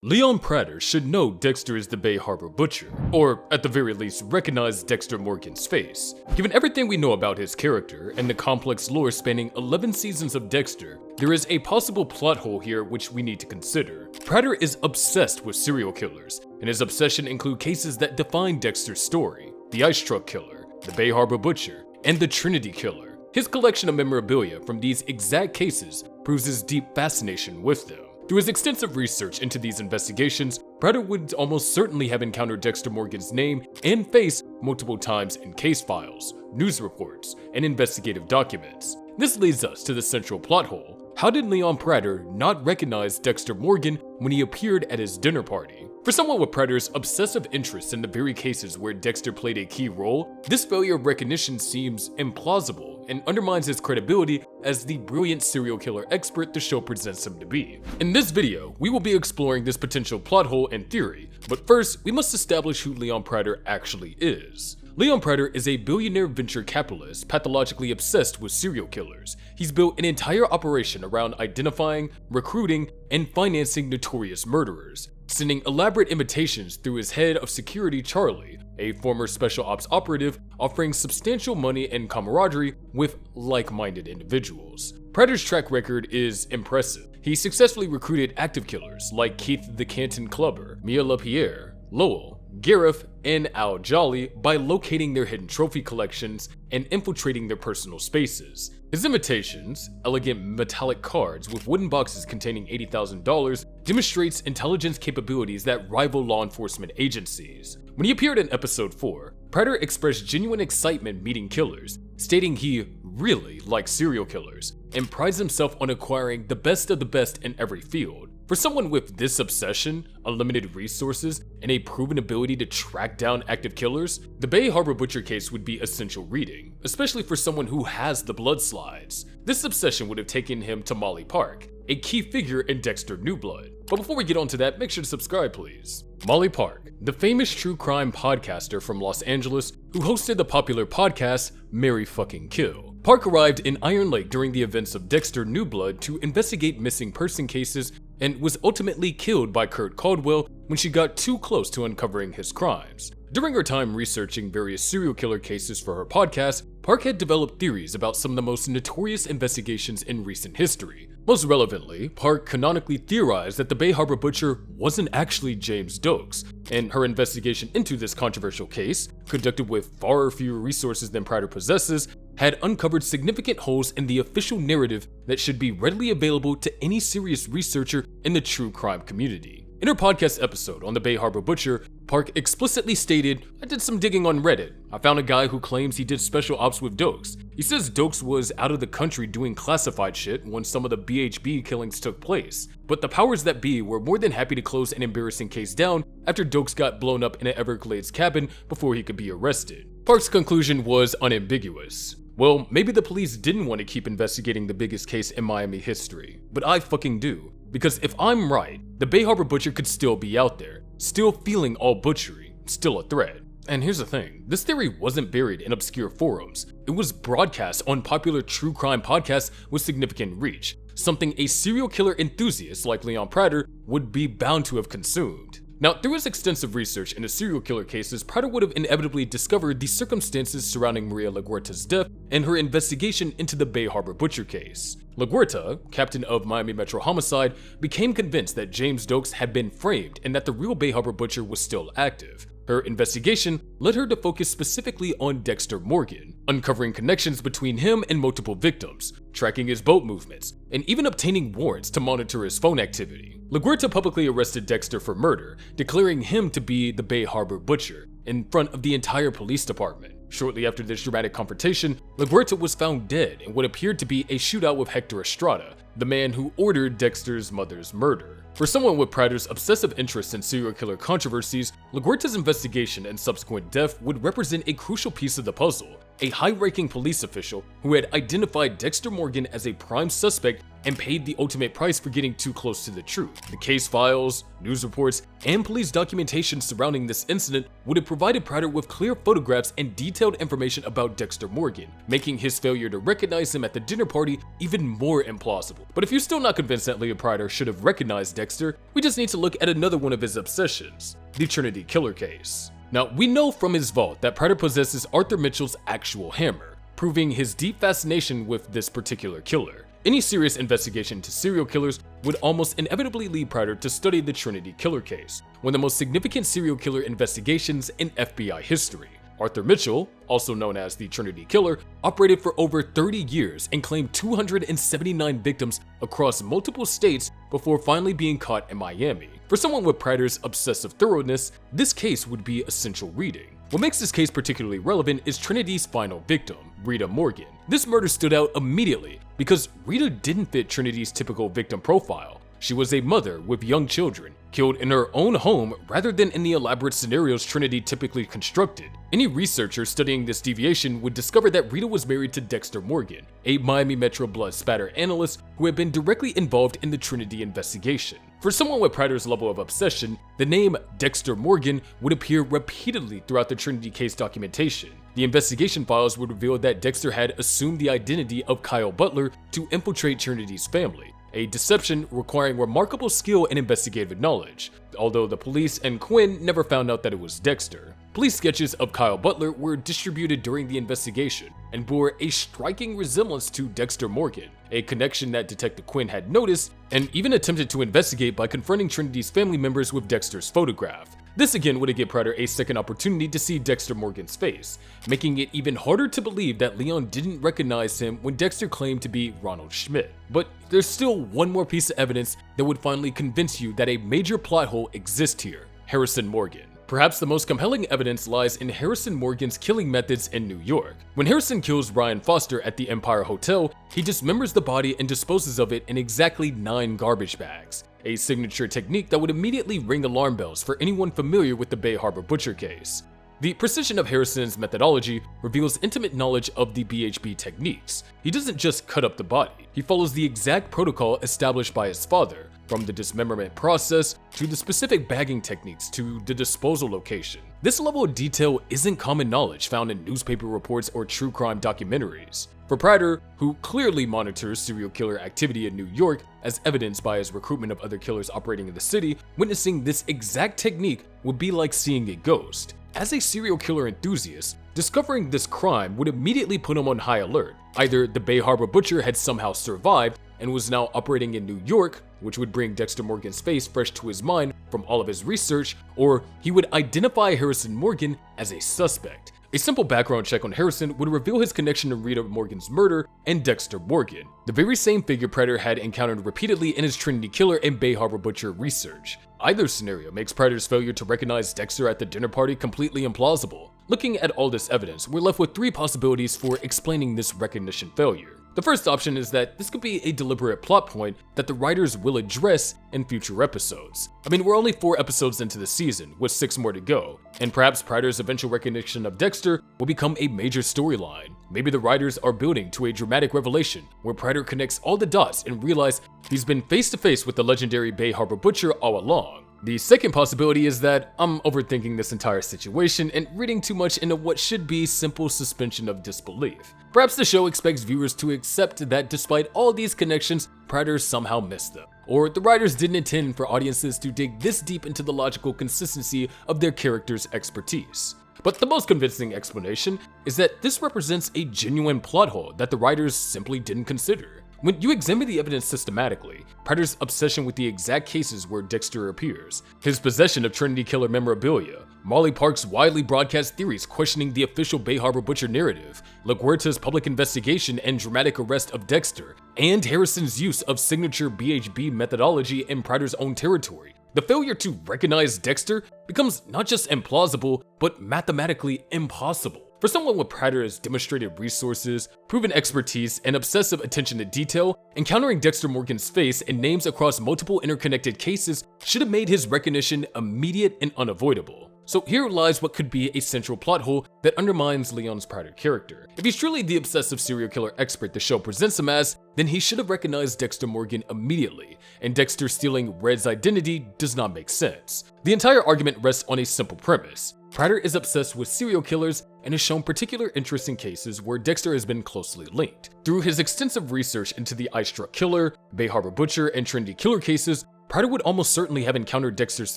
Leon Prater should know Dexter is the Bay Harbor Butcher, or at the very least recognize Dexter Morgan's face. Given everything we know about his character and the complex lore spanning 11 seasons of Dexter, there is a possible plot hole here which we need to consider. Prater is obsessed with serial killers, and his obsession includes cases that define Dexter's story: the Ice Truck Killer, the Bay Harbor Butcher, and the Trinity Killer. His collection of memorabilia from these exact cases proves his deep fascination with them. Through his extensive research into these investigations, Prater would almost certainly have encountered Dexter Morgan's name and face multiple times in case files, news reports, and investigative documents. This leads us to the central plot hole. How did Leon Prater not recognize Dexter Morgan when he appeared at his dinner party? For someone with Prater's obsessive interest in the very cases where Dexter played a key role, this failure of recognition seems implausible and undermines his credibility as the brilliant serial killer expert the show presents him to be. In this video, we will be exploring this potential plot hole and theory, but first, we must establish who Leon Prater actually is. Leon Prater is a billionaire venture capitalist pathologically obsessed with serial killers. He's built an entire operation around identifying, recruiting, and financing notorious murderers, sending elaborate invitations through his head of security, Charlie, a former special ops operative, offering substantial money and camaraderie with like-minded individuals. Prater's track record is impressive. He successfully recruited active killers like Keith the Canton Clubber, Mia LaPierre, Lowell, Gareth, and Al Jolly by locating their hidden trophy collections and infiltrating their personal spaces. His invitations, elegant metallic cards with wooden boxes containing $80,000, demonstrates intelligence capabilities that rival law enforcement agencies. When he appeared in episode 4, Prater expressed genuine excitement meeting killers, stating he really likes serial killers and prides himself on acquiring the best of the best in every field. For someone with this obsession, unlimited resources, and a proven ability to track down active killers, the Bay Harbor Butcher case would be essential reading, especially for someone who has the blood slides. This obsession would have taken him to Molly Park, a key figure in Dexter New Blood. But before we get on to that, make sure to subscribe, please. Molly Park, the famous true crime podcaster from Los Angeles who hosted the popular podcast Marry Fucking Kill. Park arrived in Iron Lake during the events of Dexter New Blood to investigate missing person cases and was ultimately killed by Kurt Caldwell when she got too close to uncovering his crimes. During her time researching various serial killer cases for her podcast, Park had developed theories about some of the most notorious investigations in recent history. Most relevantly, Park canonically theorized that the Bay Harbor Butcher wasn't actually James Dokes, and her investigation into this controversial case, conducted with far fewer resources than Prater possesses, had uncovered significant holes in the official narrative that should be readily available to any serious researcher in the true crime community. In her podcast episode on the Bay Harbor Butcher, Park explicitly stated, "I did some digging on Reddit. I found a guy who claims he did special ops with Dokes. He says Dokes was out of the country doing classified shit when some of the BHB killings took place. But the powers that be were more than happy to close an embarrassing case down after Dokes got blown up in an Everglades cabin before he could be arrested." Park's conclusion was unambiguous. Well, maybe the police didn't want to keep investigating the biggest case in Miami history, but I fucking do. Because if I'm right, the Bay Harbor Butcher could still be out there, still feeling all butchery, still a threat. And here's the thing, this theory wasn't buried in obscure forums. It was broadcast on popular true crime podcasts with significant reach, something a serial killer enthusiast like Leon Prater would be bound to have consumed. Now, through his extensive research into serial killer cases, Prater would have inevitably discovered the circumstances surrounding Maria Laguerta's death and her investigation into the Bay Harbor Butcher case. Laguerta, captain of Miami Metro Homicide, became convinced that James Dokes had been framed and that the real Bay Harbor Butcher was still active. Her investigation led her to focus specifically on Dexter Morgan, uncovering connections between him and multiple victims, tracking his boat movements, and even obtaining warrants to monitor his phone activity. Laguerta publicly arrested Dexter for murder, declaring him to be the Bay Harbor Butcher in front of the entire police department. Shortly after this dramatic confrontation, Laguerta was found dead in what appeared to be a shootout with Hector Estrada, the man who ordered Dexter's mother's murder. For someone with Prater's obsessive interest in serial killer controversies, Laguerta's investigation and subsequent death would represent a crucial piece of the puzzle. a high-ranking police official who had identified Dexter Morgan as a prime suspect and paid the ultimate price for getting too close to the truth. The case files, news reports, and police documentation surrounding this incident would have provided Prater with clear photographs and detailed information about Dexter Morgan, making his failure to recognize him at the dinner party even more implausible. But if you're still not convinced that Leon Prater should have recognized Dexter, we just need to look at another one of his obsessions, the Trinity Killer case. Now, we know from his vault that Prater possesses Arthur Mitchell's actual hammer, proving his deep fascination with this particular killer. Any serious investigation into serial killers would almost inevitably lead Prater to study the Trinity Killer case, one of the most significant serial killer investigations in FBI history. Arthur Mitchell, also known as the Trinity Killer, operated for over 30 years and claimed 279 victims across multiple states before finally being caught in Miami. For someone with Prater's obsessive thoroughness, this case would be essential reading. What makes this case particularly relevant is Trinity's final victim, Rita Morgan. This murder stood out immediately because Rita didn't fit Trinity's typical victim profile. She was a mother with young children, killed in her own home rather than in the elaborate scenarios Trinity typically constructed. Any researcher studying this deviation would discover that Rita was married to Dexter Morgan, a Miami Metro blood spatter analyst who had been directly involved in the Trinity investigation. For someone with Prater's level of obsession, the name Dexter Morgan would appear repeatedly throughout the Trinity case documentation. The investigation files would reveal that Dexter had assumed the identity of Kyle Butler to infiltrate Trinity's family, a deception requiring remarkable skill and investigative knowledge, although the police and Quinn never found out that it was Dexter. Police sketches of Kyle Butler were distributed during the investigation and bore a striking resemblance to Dexter Morgan, a connection that Detective Quinn had noticed and even attempted to investigate by confronting Trinity's family members with Dexter's photograph. This again would have given Prater a second opportunity to see Dexter Morgan's face, making it even harder to believe that Leon didn't recognize him when Dexter claimed to be Ronald Schmidt. But there's still one more piece of evidence that would finally convince you that a major plot hole exists here: Harrison Morgan. Perhaps the most compelling evidence lies in Harrison Morgan's killing methods in New York. When Harrison kills Ryan Foster at the Empire Hotel, he dismembers the body and disposes of it in exactly 9 garbage bags, a signature technique that would immediately ring alarm bells for anyone familiar with the Bay Harbor butcher case. The precision of Harrison's methodology reveals intimate knowledge of the BHB techniques. He doesn't just cut up the body, he follows the exact protocol established by his father, from the dismemberment process to the specific bagging techniques to the disposal location. This level of detail isn't common knowledge found in newspaper reports or true crime documentaries. For Prater, who clearly monitors serial killer activity in New York, as evidenced by his recruitment of other killers operating in the city, witnessing this exact technique would be like seeing a ghost. As a serial killer enthusiast, discovering this crime would immediately put him on high alert. Either the Bay Harbor butcher had somehow survived and was now operating in New York, which would bring Dexter Morgan's face fresh to his mind from all of his research, or he would identify Harrison Morgan as a suspect. A simple background check on Harrison would reveal his connection to Rita Morgan's murder and Dexter Morgan, the very same figure Prater had encountered repeatedly in his Trinity Killer and Bay Harbor Butcher research. Either scenario makes Prater's failure to recognize Dexter at the dinner party completely implausible. Looking at all this evidence, we're left with 3 possibilities for explaining this recognition failure. The first option is that this could be a deliberate plot point that the writers will address in future episodes. I mean, we're only 4 episodes into the season, with 6 more to go, and perhaps Prater's eventual recognition of Dexter will become a major storyline. Maybe the writers are building to a dramatic revelation where Prater connects all the dots and realizes he's been face to face with the legendary Bay Harbor Butcher all along. The second possibility is that I'm overthinking this entire situation and reading too much into what should be simple suspension of disbelief. Perhaps the show expects viewers to accept that despite all these connections, Prater somehow missed them. Or the writers didn't intend for audiences to dig this deep into the logical consistency of their characters' expertise. But the most convincing explanation is that this represents a genuine plot hole that the writers simply didn't consider. When you examine the evidence systematically, Prater's obsession with the exact cases where Dexter appears, his possession of Trinity Killer memorabilia, Molly Park's widely broadcast theories questioning the official Bay Harbor Butcher narrative, Laguerta's public investigation and dramatic arrest of Dexter, and Harrison's use of signature BHB methodology in Prater's own territory, the failure to recognize Dexter becomes not just implausible, but mathematically impossible. For someone with Prater's demonstrated resources, proven expertise, and obsessive attention to detail, encountering Dexter Morgan's face and names across multiple interconnected cases should have made his recognition immediate and unavoidable. So here lies what could be a central plot hole that undermines Leon's Prater character. If he's truly the obsessive serial killer expert the show presents him as, then he should have recognized Dexter Morgan immediately, and Dexter stealing Red's identity does not make sense. The entire argument rests on a simple premise. Prater is obsessed with serial killers and has shown particular interest in cases where Dexter has been closely linked. Through his extensive research into the Ice Truck Killer, Bay Harbour Butcher, and Trinity Killer cases, Prater would almost certainly have encountered Dexter's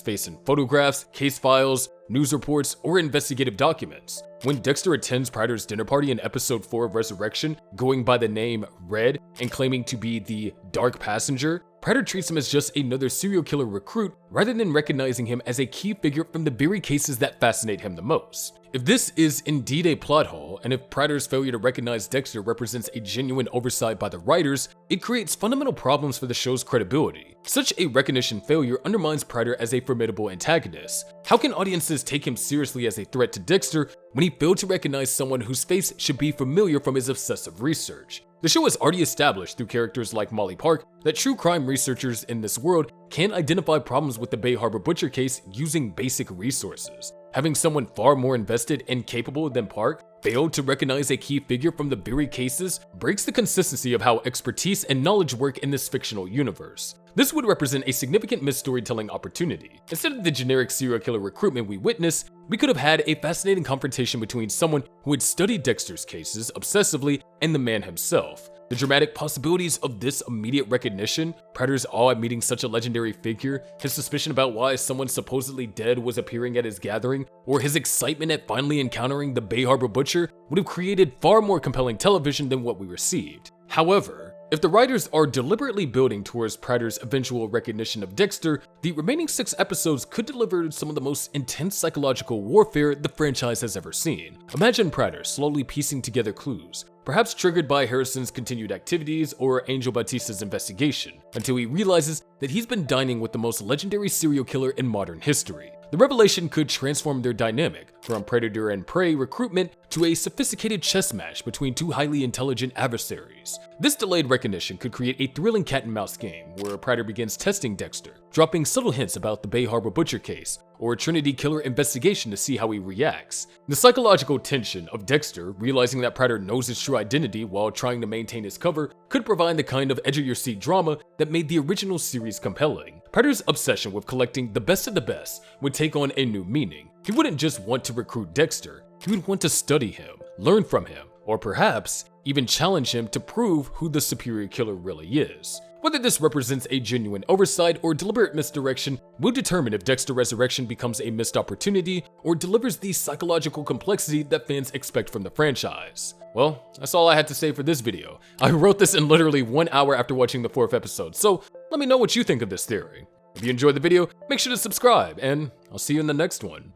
face in photographs, case files, news reports, or investigative documents. When Dexter attends Prater's dinner party in episode 4 of Resurrection, going by the name Red and claiming to be the Dark Passenger, Prater treats him as just another serial killer recruit rather than recognizing him as a key figure from the very cases that fascinate him the most. If this is indeed a plot hole, and if Prater's failure to recognize Dexter represents a genuine oversight by the writers, it creates fundamental problems for the show's credibility. Such a recognition failure undermines Prater as a formidable antagonist. How can audiences take him seriously as a threat to Dexter when he failed to recognize someone whose face should be familiar from his obsessive research? The show has already established through characters like Molly Park that true crime researchers in this world can identify problems with the Bay Harbour Butcher case using basic resources. Having someone far more invested and capable than Park fail to recognize a key figure from the very cases breaks the consistency of how expertise and knowledge work in this fictional universe. This would represent a significant missed storytelling opportunity. Instead of the generic serial killer recruitment we witness, we could have had a fascinating confrontation between someone who had studied Dexter's cases obsessively and the man himself. The dramatic possibilities of this immediate recognition, Prater's awe at meeting such a legendary figure, his suspicion about why someone supposedly dead was appearing at his gathering, or his excitement at finally encountering the Bay Harbour Butcher would have created far more compelling television than what we received. However, if the writers are deliberately building towards Prater's eventual recognition of Dexter, the remaining 6 episodes could deliver some of the most intense psychological warfare the franchise has ever seen. Imagine Prater slowly piecing together clues, perhaps triggered by Harrison's continued activities or Angel Batista's investigation, until he realizes that he's been dining with the most legendary serial killer in modern history. The revelation could transform their dynamic from predator and prey recruitment to a sophisticated chess match between 2 highly intelligent adversaries. This delayed recognition could create a thrilling cat-and-mouse game where Prater begins testing Dexter, dropping subtle hints about the Bay Harbour Butcher case or Trinity Killer investigation to see how he reacts. The psychological tension of Dexter realizing that Prater knows his true identity while trying to maintain his cover could provide the kind of edge-of-your-seat drama that made the original series compelling. Prater's obsession with collecting the best of the best would take on a new meaning. He wouldn't just want to recruit Dexter, he would want to study him, learn from him, or perhaps even challenge him to prove who the superior killer really is. Whether this represents a genuine oversight or deliberate misdirection will determine if Dexter Resurrection becomes a missed opportunity or delivers the psychological complexity that fans expect from the franchise. Well, that's all I had to say for this video. I wrote this in literally 1 hour after watching the 4th episode, so let me know what you think of this theory. If you enjoyed the video, make sure to subscribe, and I'll see you in the next one.